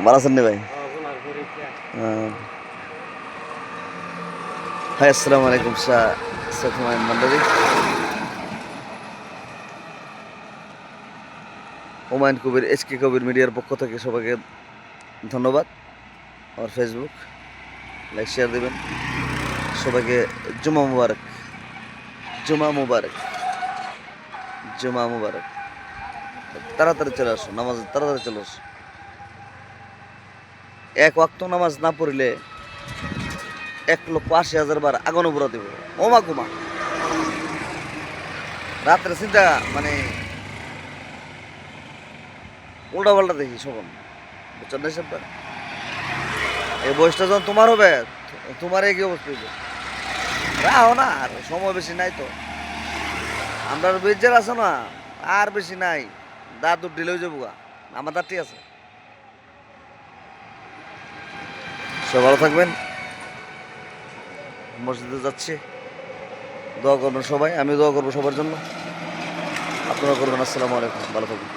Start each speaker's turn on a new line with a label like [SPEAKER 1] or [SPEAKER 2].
[SPEAKER 1] ভালো আছেন নি ভাই? হাই, আসসালামু আলাইকুম সাথী মন্ডলী। হুমায়ুন কবির, SK কবির মিডিয়ার পক্ষ থেকে সবাইকে ধন্যবাদ। আমার ফেসবুক লাইক শেয়ার দেবেন। সবাইকে জুমা মুবারক, জুমা মুবারক, জুমা মুবারক। তাড়াতাড়ি চলে আসো, নামাজ তাড়াতাড়ি চলে আসো। এক ওয়াক্ত নামাজ না পড়লে 1,80,000 বার আগুনে পুরা দিব। ওমা কুমা রাত্রে চিন্তা মানে উল্টা পাল্টা দেখি সবন, বুঝছেন না সব? এই বয়সটা যখন তোমার হবে, তোমার কি অবস্থা হইবে? রাও না, আর সময় বেশি নাই তো। আমরা বেজার আছে না, আর বেশি নাই। দাদুর ডিলে হয়ে যাবো গা, আমার দাঁত ঠিক আছে। সব ভালো থাকবেন। মসজিদে যাচ্ছি, দোয়া করবেন সবাই, আমি দোয়া করবো সবার জন্য, আপনারা করবেন। আসসালামু আলাইকুম, ভালো থাকবেন।